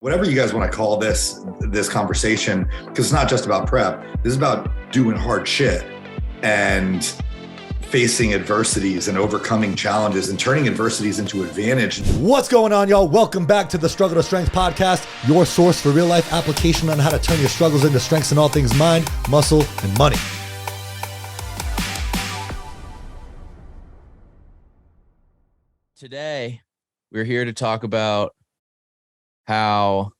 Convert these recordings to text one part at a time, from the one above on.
Whatever you guys want to call this conversation, because it's not just about prep. This is about doing hard shit and facing adversities and overcoming challenges and turning adversities into advantage. What's going on, y'all? Welcome back to the Struggle to Strength podcast, your source for real life application on how to turn your struggles into strengths in all things mind, muscle, and money. Today, we're here to talk about how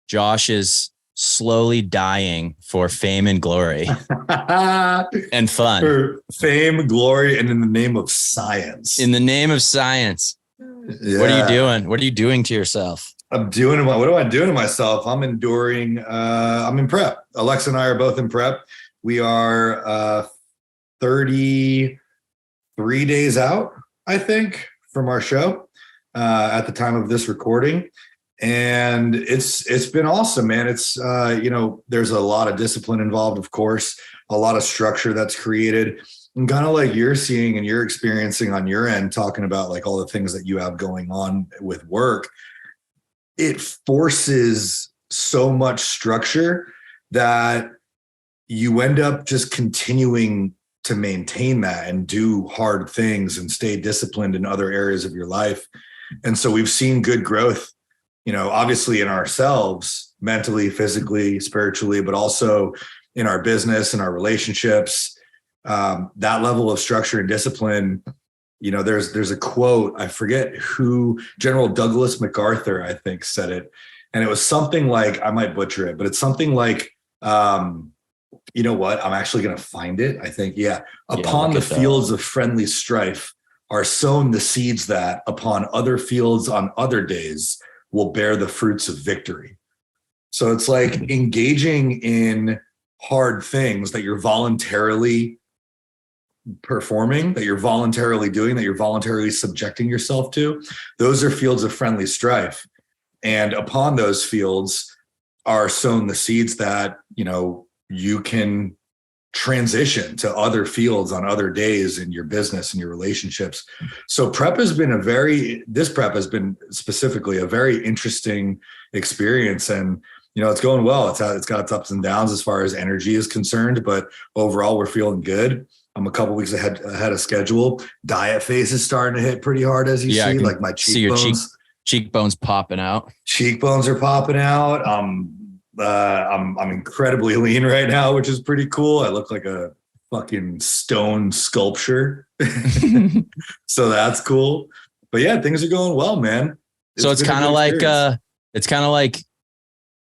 Josh is slowly dying for fame and glory and fun. For fame, glory, and in the name of science. In the name of science. Yeah. What are you doing? What are you doing to yourself? What am I doing to myself? I'm enduring, I'm in prep. Alexa and I are both in prep. We are 33 days out, I think, from our show at the time of this recording. And it's been awesome, man. It's, there's a lot of discipline involved, of course, a lot of structure that's created, and kind of like you're seeing and you're experiencing on your end, talking about like all the things that you have going on with work. It forces so much structure that you end up just continuing to maintain that and do hard things and stay disciplined in other areas of your life. And so we've seen good growth, obviously in ourselves, mentally, physically, spiritually, but also in our business and our relationships. That level of structure and discipline, there's a quote, I forget who, General Douglas MacArthur, I think, said it. And it was something like, I might butcher it, but it's something like, you know what? I'm actually going to find it. I think, upon the fields of friendly strife are sown the seeds that upon other fields on other days will bear the fruits of victory. So it's like engaging in hard things that you're voluntarily performing, that you're voluntarily doing, that you're voluntarily subjecting yourself to. Those are fields of friendly strife. And upon those fields are sown the seeds that, you can transition to other fields on other days in your business and your relationships. So this prep has been specifically a very interesting experience, and it's going well. It's got its ups and downs as far as energy is concerned, but overall we're feeling good. I'm a couple weeks ahead of schedule. Diet phase is starting to hit pretty hard, as you see, like my cheekbones. See your cheekbones popping out. Cheekbones are popping out. I'm incredibly lean right now, which is pretty cool. I look like a fucking stone sculpture. So that's cool. But yeah, things are going well, man. It's kind of like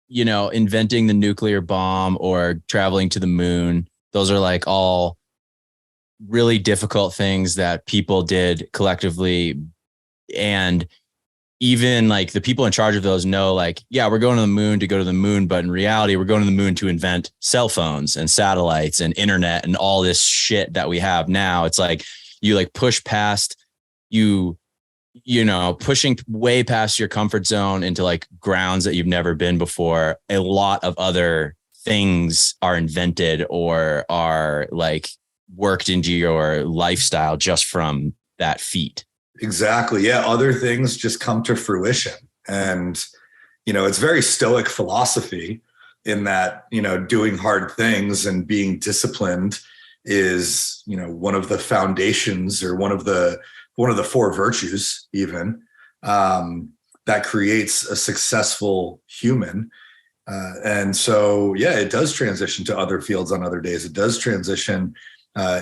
inventing the nuclear bomb or traveling to the moon. Those are like all really difficult things that people did collectively. And even like the people in charge of those know, like, yeah, we're going to the moon to go to the moon. But in reality, we're going to the moon to invent cell phones and satellites and internet and all this shit that we have now. It's like you like push past pushing way past your comfort zone into like grounds that you've never been before. A lot of other things are invented or are like worked into your lifestyle just from that feat. Exactly. Yeah. Other things just come to fruition. And, it's very stoic philosophy in that, doing hard things and being disciplined is, one of the foundations or one of the four virtues even that creates a successful human. And so, it does transition to other fields on other days. It does transition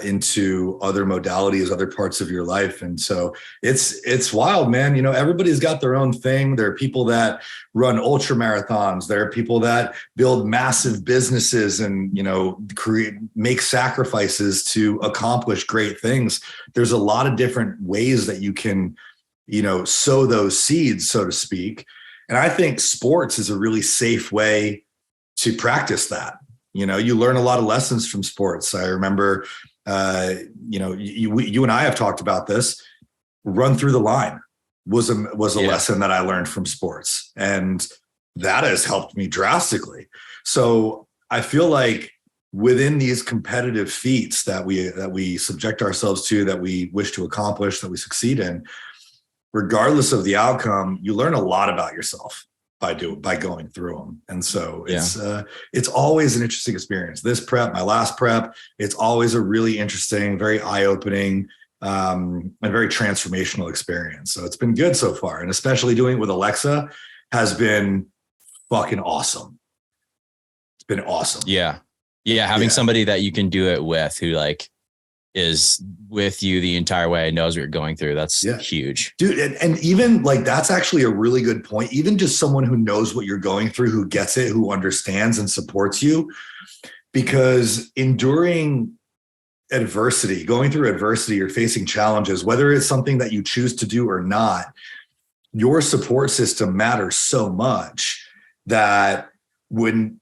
into other modalities, other parts of your life. And so it's wild, man. Everybody's got their own thing. There are people that run ultra marathons. There are people that build massive businesses and, make sacrifices to accomplish great things. There's a lot of different ways that you can, sow those seeds, so to speak. And I think sports is a really safe way to practice that. You learn a lot of lessons from sports. I remember, you and I have talked about this. Run through the line was a lesson that I learned from sports, and that has helped me drastically. So I feel like within these competitive feats that we subject ourselves to, that we wish to accomplish, that we succeed in, regardless of the outcome, you learn a lot about yourself. by going through them. And so it's always an interesting experience. This prep, my last prep, it's always a really interesting, very eye-opening, and very transformational experience. So it's been good so far. And especially doing it with Alexa has been fucking awesome. It's been awesome. Yeah. Yeah. Having somebody that you can do it with who like is with you the entire way, knows what you're going through. That's huge. Dude. And even like, that's actually a really good point. Even just someone who knows what you're going through, who gets it, who understands and supports you, because enduring adversity, going through adversity or facing challenges, whether it's something that you choose to do or not, your support system matters so much that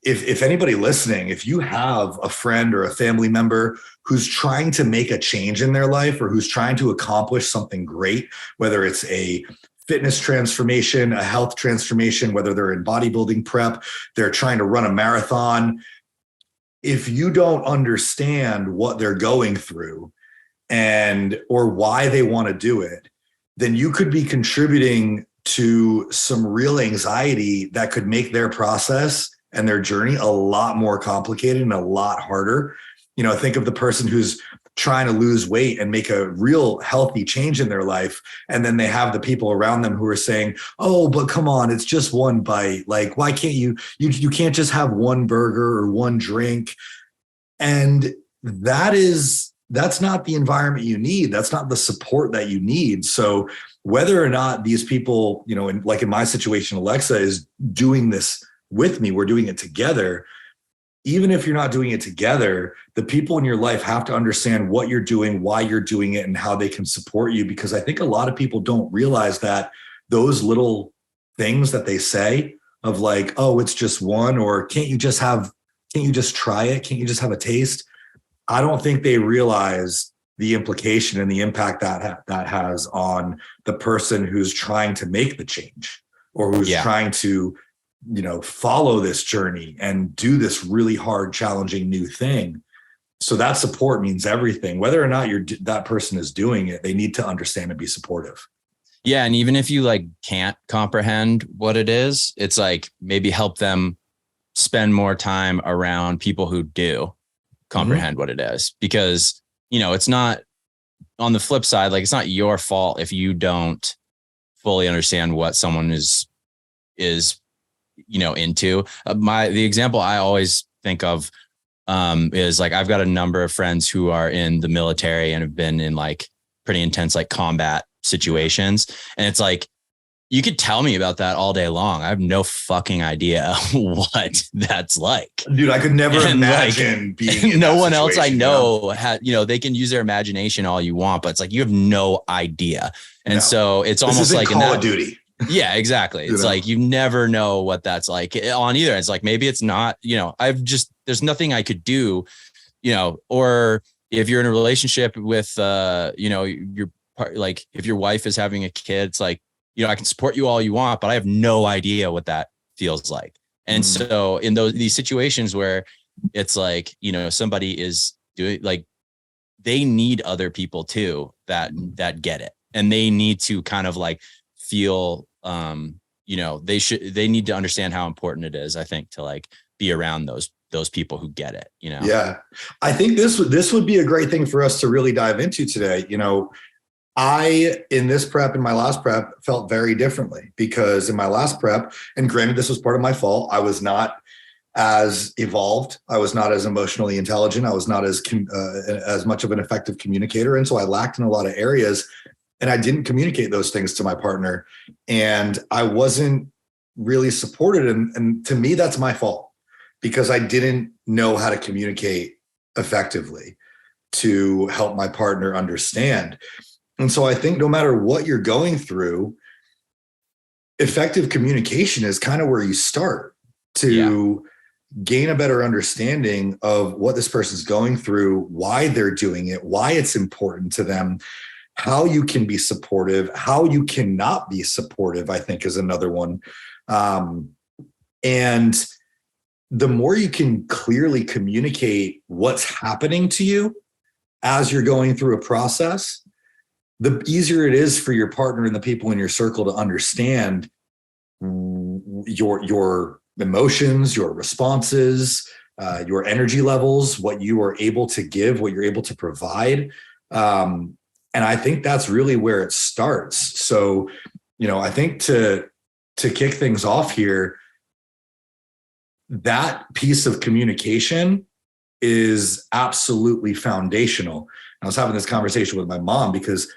if anybody listening, if you have a friend or a family member who's trying to make a change in their life or who's trying to accomplish something great, whether it's a fitness transformation, a health transformation, whether they're in bodybuilding prep, they're trying to run a marathon, if you don't understand what they're going through or why they want to do it, then you could be contributing to some real anxiety that could make their process and their journey a lot more complicated and a lot harder. You know, think of the person who's trying to lose weight and make a real healthy change in their life. And then they have the people around them who are saying, oh, but come on, it's just one bite. Like, why can't you can't just have one burger or one drink. And that's not the environment you need. That's not the support that you need. So whether or not these people, you know, like in my situation, Alexa is doing this with me, we're doing it together. Even if you're not doing it together, the people in your life have to understand what you're doing, why you're doing it, and how they can support you. Because I think a lot of people don't realize that those little things that they say of like, oh, it's just one, or can't you just try it? Can't you just have a taste? I don't think they realize the implication and the impact that has on the person who's trying to make the change or who's trying to, you know, follow this journey and do this really hard, challenging new thing. So that support means everything. Whether or not that person is doing it, they need to understand and be supportive. Yeah. And even if you like can't comprehend what it is, it's like maybe help them spend more time around people who do comprehend what it is, because, you know, it's not, on the flip side, like it's not your fault if you don't fully understand what someone is, you know, into. The example I always think of is like, I've got a number of friends who are in the military and have been in like pretty intense, like combat situations. And it's like, you could tell me about that all day long. I have no fucking idea what that's like. Dude, I could never imagine being in no one else I know had, you know, they can use their imagination all you want, but it's like, you have no idea. And so it's almost like Call of Duty. Yeah, exactly. It's like, you never know what that's like on either. It's like, maybe it's not, you know, there's nothing I could do, you know, or if you're in a relationship with, you know, your part, like if your wife is having a kid, it's like, you know, I can support you all you want, but I have no idea what that feels like. And so in these situations where it's like, you know, somebody is doing, like, they need other people too, that get it. And they need to kind of like feel, you know, they need to understand how important it is, I think, to like be around those people who get it, you know? Yeah. I think this would be a great thing for us to really dive into today. You know, in this prep and my last prep felt very differently, because in my last prep, and granted, this was part of my fault, I was not as evolved. I was not as emotionally intelligent. I was not as much of an effective communicator. And so I lacked in a lot of areas, and I didn't communicate those things to my partner, and I wasn't really supported. And to me, that's my fault, because I didn't know how to communicate effectively to help my partner understand. And so I think no matter what you're going through, effective communication is kind of where you start to gain a better understanding of what this person's going through, why they're doing it, why it's important to them, how you can be supportive, how you cannot be supportive, I think is another one. And the more you can clearly communicate what's happening to you as you're going through a process, the easier it is for your partner and the people in your circle to understand your emotions, your responses, your energy levels, what you are able to give, what you're able to provide. And I think that's really where it starts. So, I think to kick things off here, that piece of communication is absolutely foundational. I was having this conversation with my mom because,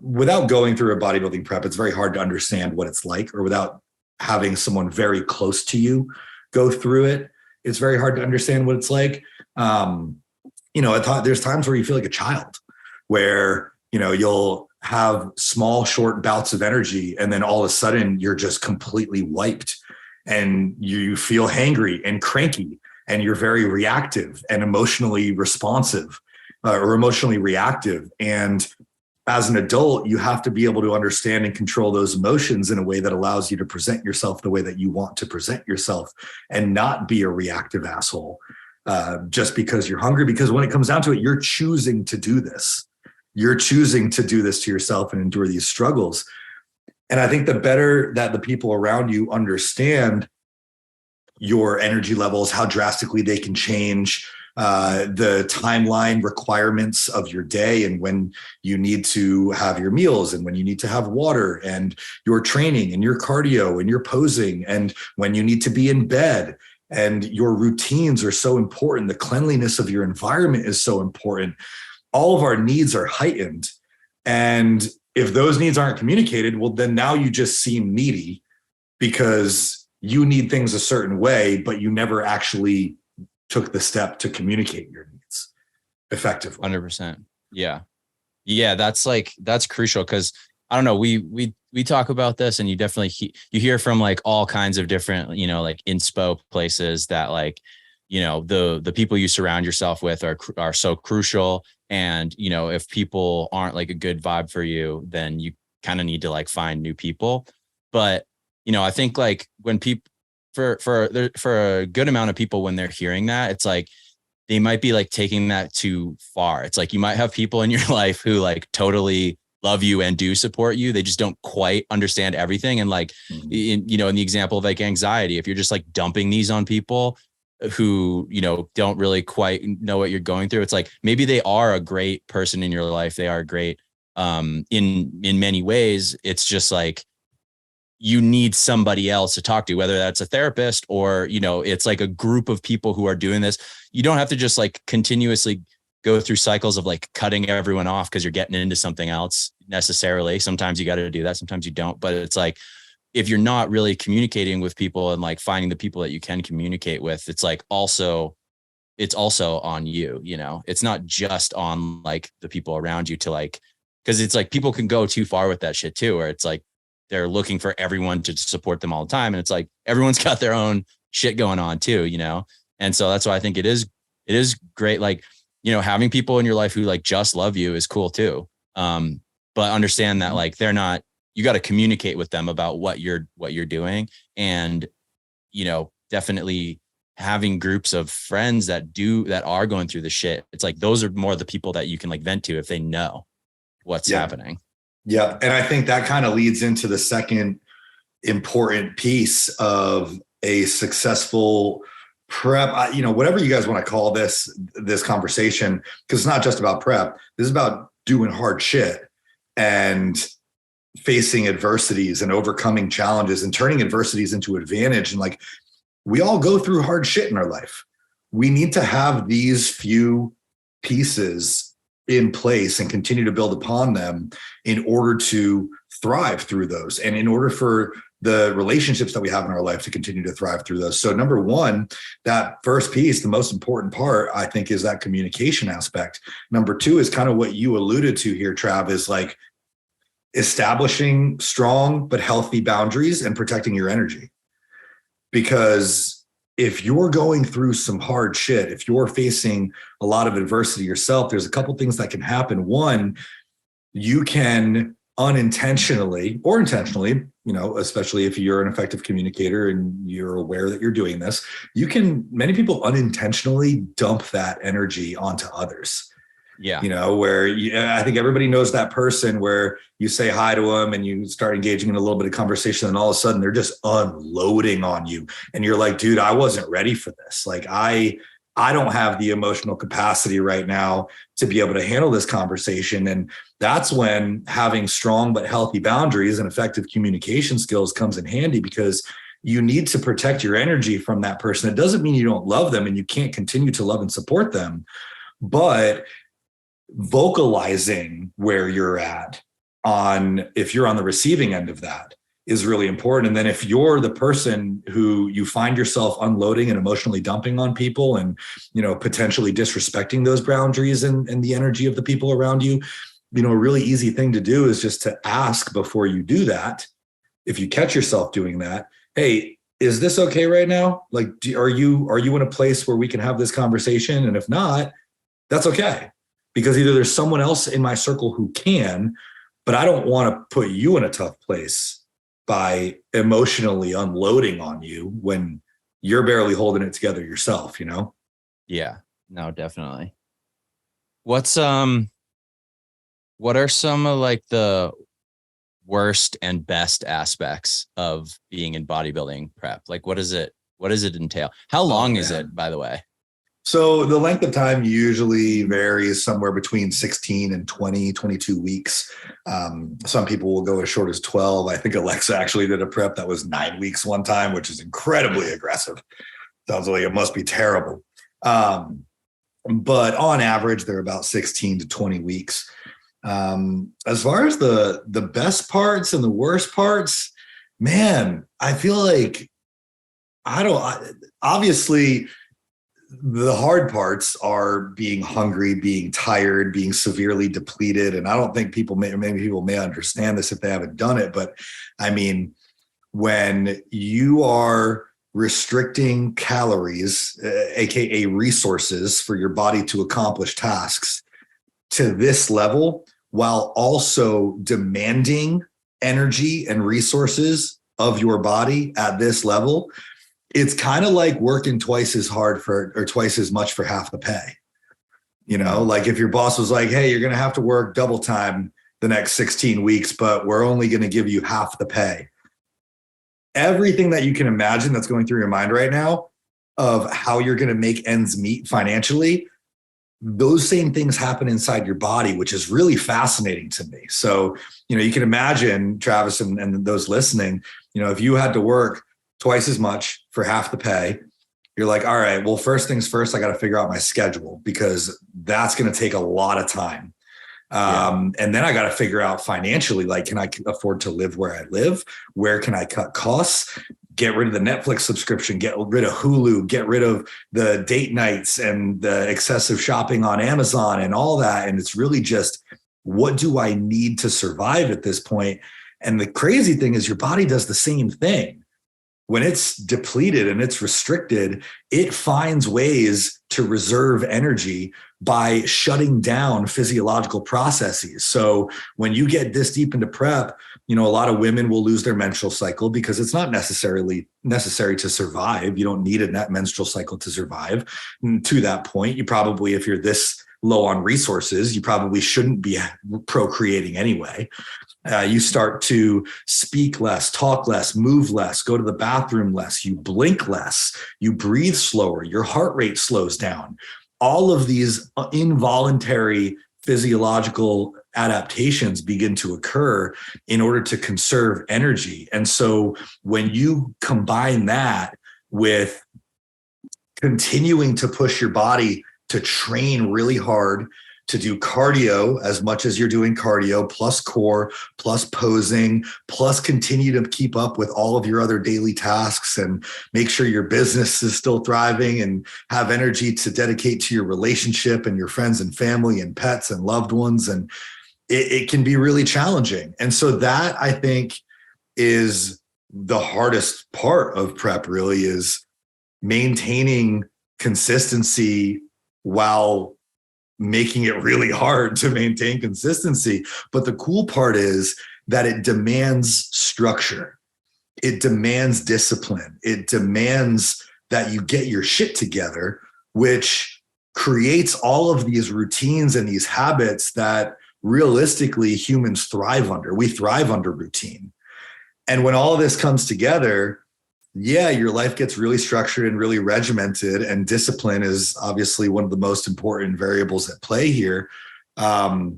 without going through a bodybuilding prep, it's very hard to understand what it's like, or without having someone very close to you go through it, it's very hard to understand what it's like. There's times where you feel like a child, where, you'll have small, short bouts of energy, and then all of a sudden you're just completely wiped, and you feel hangry and cranky, and you're very reactive and emotionally responsive, or emotionally reactive. And as an adult, you have to be able to understand and control those emotions in a way that allows you to present yourself the way that you want to present yourself, and not be a reactive asshole just because you're hungry. Because when it comes down to it, you're choosing to do this. You're choosing to do this to yourself and endure these struggles. And I think the better that the people around you understand your energy levels, how drastically they can change, the timeline requirements of your day, and when you need to have your meals, and when you need to have water, and your training and your cardio and your posing, and when you need to be in bed, and your routines are so important. The cleanliness of your environment is so important. All of our needs are heightened. And if those needs aren't communicated, well, then now you just seem needy because you need things a certain way, but you never actually took the step to communicate your needs effectively. 100%. Yeah. That's crucial. Cause I don't know, we talk about this, and you definitely, you hear from like all kinds of different, like inspo places that like, the people you surround yourself with are so crucial. And, if people aren't like a good vibe for you, then you kind of need to like find new people. But, I think like when people, for a good amount of people, when they're hearing that, it's like, they might be like taking that too far. It's like, you might have people in your life who like totally love you and do support you. They just don't quite understand everything. And like, in the example of like anxiety, if you're just like dumping these on people who, don't really quite know what you're going through, it's like, maybe they are a great person in your life. They are great in many ways. It's just like, you need somebody else to talk to, whether that's a therapist or, it's like a group of people who are doing this. You don't have to just like continuously go through cycles of like cutting everyone off because you're getting into something else necessarily. Sometimes you got to do that. Sometimes you don't. But it's like, if you're not really communicating with people and like finding the people that you can communicate with, it's like it's also on you, it's not just on like the people around you to like, because it's like people can go too far with that shit too, where it's like, they're looking for everyone to support them all the time. And it's like, everyone's got their own shit going on too, And so that's why I think it is great. Like, having people in your life who like just love you is cool too. But understand that like, they're not, you got to communicate with them about what you're doing. And, definitely having groups of friends that are going through the shit. It's like, those are more the people that you can like vent to if they know what's happening. Yeah. And I think that kind of leads into the second important piece of a successful prep, whatever you guys want to call this conversation, because it's not just about prep. This is about doing hard shit and facing adversities and overcoming challenges and turning adversities into advantage. And like, we all go through hard shit in our life. We need to have these few pieces in place and continue to build upon them in order to thrive through those, and in order for the relationships that we have in our life to continue to thrive through those. So number one, that first piece, the most important part, I think, is that communication aspect. Number two is kind of what you alluded to here, Trav, is like establishing strong but healthy boundaries and protecting your energy. Because if you're going through some hard shit, if you're facing a lot of adversity yourself, there's a couple things that can happen. One, you can unintentionally or intentionally, especially if you're an effective communicator and you're aware that you're doing this, many people unintentionally dump that energy onto others. Yeah. Where I think everybody knows that person where you say hi to them and you start engaging in a little bit of conversation, and all of a sudden they're just unloading on you. And you're like, dude, I wasn't ready for this. Like I don't have the emotional capacity right now to be able to handle this conversation. And that's when having strong but healthy boundaries and effective communication skills comes in handy, because you need to protect your energy from that person. It doesn't mean you don't love them and you can't continue to love and support them, but vocalizing where you're at if you're on the receiving end of that is really important. And then if you're the person who you find yourself unloading and emotionally dumping on people and, potentially disrespecting those boundaries and the energy of the people around you, a really easy thing to do is just to ask before you do that. If you catch yourself doing that, hey, is this okay right now? Like, are you in a place where we can have this conversation? And if not, that's okay. Because either there's someone else in my circle who can, but I don't want to put you in a tough place by emotionally unloading on you when you're barely holding it together yourself, Yeah, no, definitely. What are some of like the worst and best aspects of being in bodybuilding prep? Like, what does it entail? How long is it, by the way? So the length of time usually varies somewhere between 16 and 22 weeks. Some people will go as short as 12. I think Alexa actually did a prep that was 9 weeks one time, which is incredibly aggressive. Sounds like it must be terrible. But on average, they're about 16 to 20 weeks. As far as the best parts and the worst parts, man, I feel like obviously the hard parts are being hungry, being tired, being severely depleted. And I don't think maybe people may understand this if they haven't done it. But I mean, when you are restricting calories, AKA resources for your body to accomplish tasks to this level, while also demanding energy and resources of your body at this level, it's kind of like working twice as hard or twice as much for half the pay. Like if your boss was like, hey, you're going to have to work double time the next 16 weeks, but we're only going to give you half the pay. Everything that you can imagine that's going through your mind right now of how you're going to make ends meet financially, those same things happen inside your body, which is really fascinating to me. So, you can imagine, Travis, and those listening, if you had to work twice as much for half the pay, you're like, all right, well, first things first, I got to figure out my schedule, because that's going to take a lot of time. And then I got to figure out financially, like, can I afford to live where I live? Where can I cut costs? Get rid of the Netflix subscription, get rid of Hulu, get rid of the date nights and the excessive shopping on Amazon and all that. And it's really just, what do I need to survive at this point? And the crazy thing is your body does the same thing. When it's depleted and it's restricted, it finds ways to reserve energy by shutting down physiological processes. So when you get this deep into prep, a lot of women will lose their menstrual cycle because it's not necessarily necessary to survive. You don't need a menstrual cycle to survive. And to that point, you probably, if you're this low on resources, you probably shouldn't be procreating anyway. You start to speak less, talk less, move less, go to the bathroom less, you blink less, you breathe slower, your heart rate slows down. All of these involuntary physiological adaptations begin to occur in order to conserve energy. And so when you combine that with continuing to push your body to train really hard, to do cardio as much as you're doing cardio, plus core, plus posing, plus continue to keep up with all of your other daily tasks and make sure your business is still thriving and have energy to dedicate to your relationship and your friends and family and pets and loved ones. And it can be really challenging. And so that, I think, is the hardest part of prep, really, is maintaining consistency while making it really hard to maintain consistency. But the cool part is that it demands structure. It demands discipline. It demands that you get your shit together, which creates all of these routines and these habits that realistically humans thrive under. We thrive under routine. And when all of this comes together, yeah, your life gets really structured and really regimented, and discipline is obviously one of the most important variables at play here. But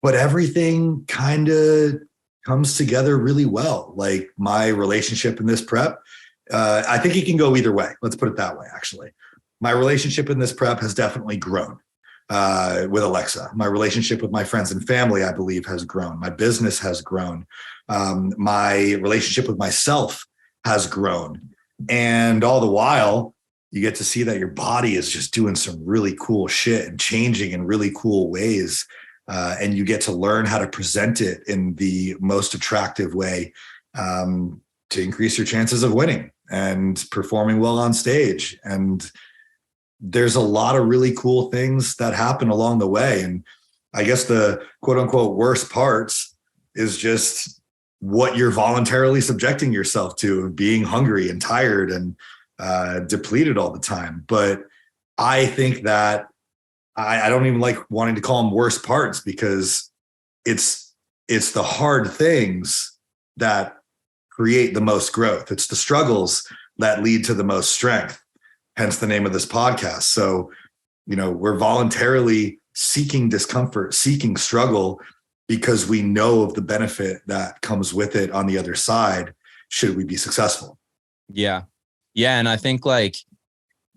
everything kind of comes together really well. Like my relationship in this prep, I think it can go either way. Let's put it that way, actually. My relationship in this prep has definitely grown with Alexa. My relationship with my friends and family, I believe, has grown. My business has grown. My relationship with myself has grown. And all the while, you get to see that your body is just doing some really cool shit and changing in really cool ways. And you get to learn how to present it in the most attractive way to increase your chances of winning and performing well on stage. And there's a lot of really cool things that happen along the way. And I guess the quote unquote worst parts is just what you're voluntarily subjecting yourself to, being hungry and tired and depleted all the time. But I think that I don't even like wanting to call them worst parts, because it's the hard things that create the most growth. It's the struggles that lead to the most strength, hence the name of this podcast. So, we're voluntarily seeking discomfort, seeking struggle, because we know of the benefit that comes with it on the other side, should we be successful. Yeah. Yeah. And I think like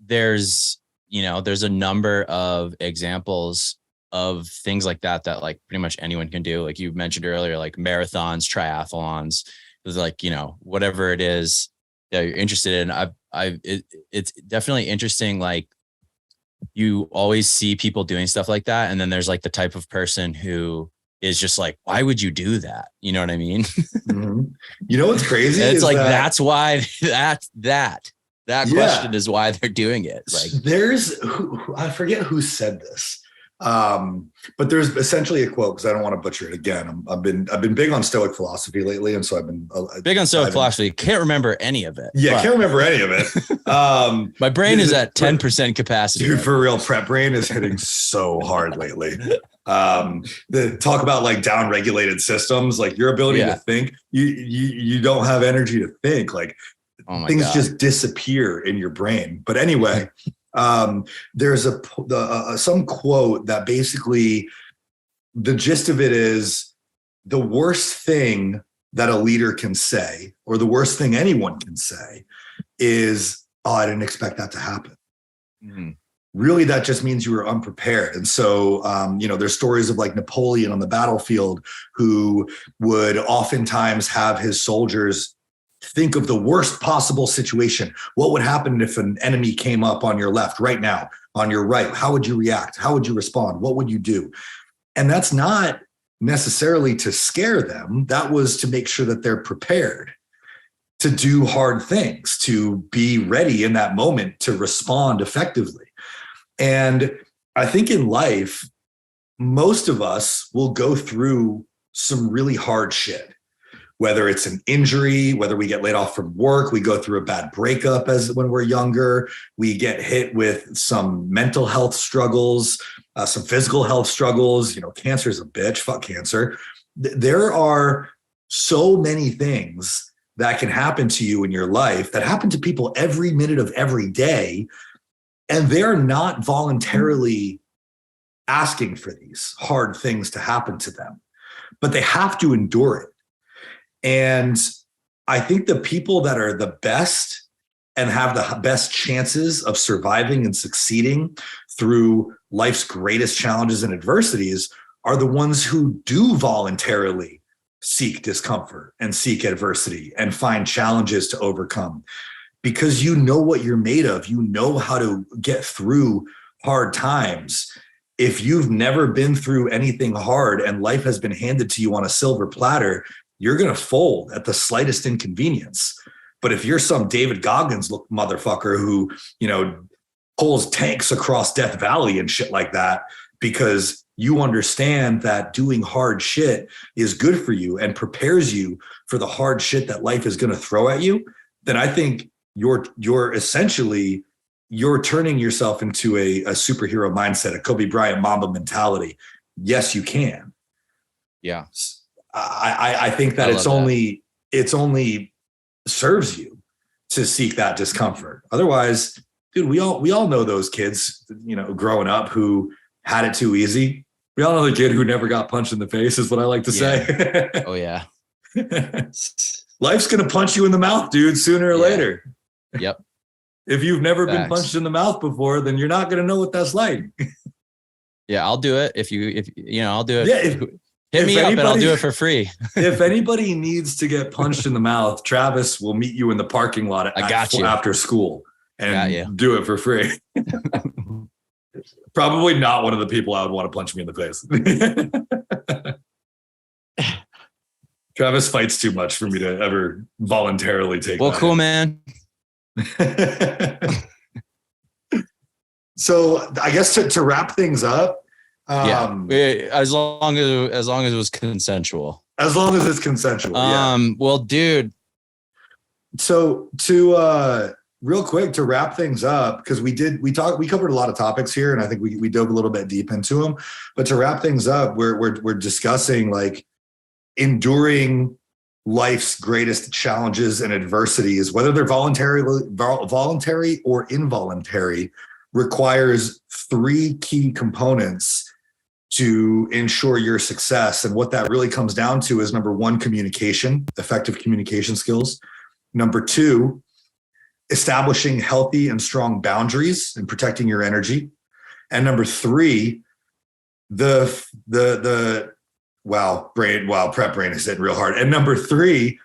there's a number of examples of things like that like pretty much anyone can do. Like you mentioned earlier, like marathons, triathlons, it's like, whatever it is that you're interested in. It's definitely interesting. Like you always see people doing stuff like that. And then there's like the type of person who is just like, why would you do that? You know what I mean? Mm-hmm. You know what's crazy? It's like, that's why that question is why they're doing it. Like I forget who said this. But there's essentially a quote, because I don't want to butcher it again. I've been big on Stoic philosophy lately, and so I've been big on Stoic philosophy. Can't remember any of it. Yeah, can't remember any of it. My brain is at 10% capacity. Dude, for real, prep brain is hitting so hard lately. The talk about like down-regulated systems, like your ability to think. You don't have energy to think. Like things just disappear in your brain. But anyway. There's some quote that basically the gist of it is the worst thing that a leader can say, or the worst thing anyone can say, is, "Oh, I didn't expect that to happen." Mm-hmm. Really, that just means you were unprepared. And so, there's stories of like Napoleon on the battlefield, who would oftentimes have his soldiers think of the worst possible situation. What would happen if an enemy came up on your left right now, on your right? How would you react? How would you respond? What would you do? And that's not necessarily to scare them. That was to make sure that they're prepared to do hard things, to be ready in that moment to respond effectively. And I think in life, most of us will go through some really hard shit. Whether it's an injury, whether we get laid off from work, we go through a bad breakup when we're younger, we get hit with some mental health struggles, some physical health struggles. Cancer is a bitch. Fuck cancer. There are so many things that can happen to you in your life that happen to people every minute of every day, and they're not voluntarily asking for these hard things to happen to them, but they have to endure it. And I think the people that are the best and have the best chances of surviving and succeeding through life's greatest challenges and adversities are the ones who do voluntarily seek discomfort and seek adversity and find challenges to overcome, because you know what you're made of. You know how to get through hard times. If you've never been through anything hard and life has been handed to you on a silver platter, you're going to fold at the slightest inconvenience. But if you're some David Goggins look motherfucker who, pulls tanks across Death Valley and shit like that, because you understand that doing hard shit is good for you and prepares you for the hard shit that life is going to throw at you, then I think you're essentially, you're turning yourself into a superhero mindset, a Kobe Bryant Mamba mentality. Yes, you can. Yeah. I think that it's only serves you to seek that discomfort. Otherwise, dude, we all know those kids, growing up who had it too easy. We all know the kid who never got punched in the face, is what I like to say. Oh yeah. Life's going to punch you in the mouth, dude, sooner or later. Yep. If you've never Facts. been punched in the mouth before, then you're not going to know what that's like. Yeah, I'll do it. If I'll do it. Yeah, hit me up and I'll do it for free. If anybody needs to get punched in the mouth, Travis will meet you in the parking lot after school and do it for free. Probably not one of the people I would want to punch me in the face. Travis fights too much for me to ever voluntarily take. Well, cool, man. So I guess to wrap things up, as long as it was consensual. As long as it's consensual. Well, dude. So to real quick to wrap things up, because we covered a lot of topics here, and I think we dove a little bit deep into them. But to wrap things up, we're discussing like enduring life's greatest challenges and adversities, whether they're voluntary or involuntary, requires 3 key components to ensure your success. And what that really comes down to is, number 1, communication, effective communication skills. Number 2, establishing healthy and strong boundaries and protecting your energy. And number 3, prep brain is hitting real hard. And number 3,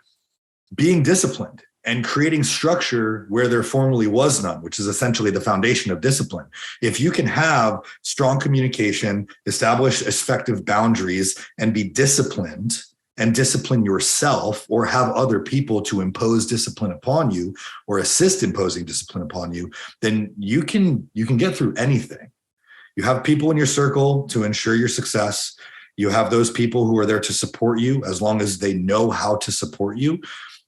being disciplined and creating structure where there formerly was none, which is essentially the foundation of discipline. If you can have strong communication, establish effective boundaries, and be disciplined and discipline yourself, or have other people to impose discipline upon you or assist imposing discipline upon you, then you can get through anything. You have people in your circle to ensure your success. You have those people who are there to support you as long as they know how to support you.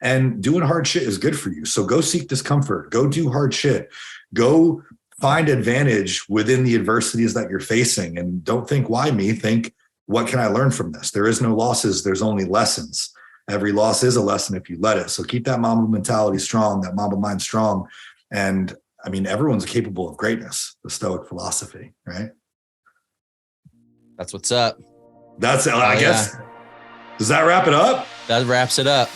And doing hard shit is good for you. So go seek discomfort. Go do hard shit. Go find advantage within the adversities that you're facing. And don't think, why me? Think, what can I learn from this? There is no losses. There's only lessons. Every loss is a lesson if you let it. So keep that Mamba mentality strong, that Mamba mind strong. And I mean, everyone's capable of greatness, the Stoic philosophy, right? That's what's up. That's it. I guess. Does that wrap it up? That wraps it up.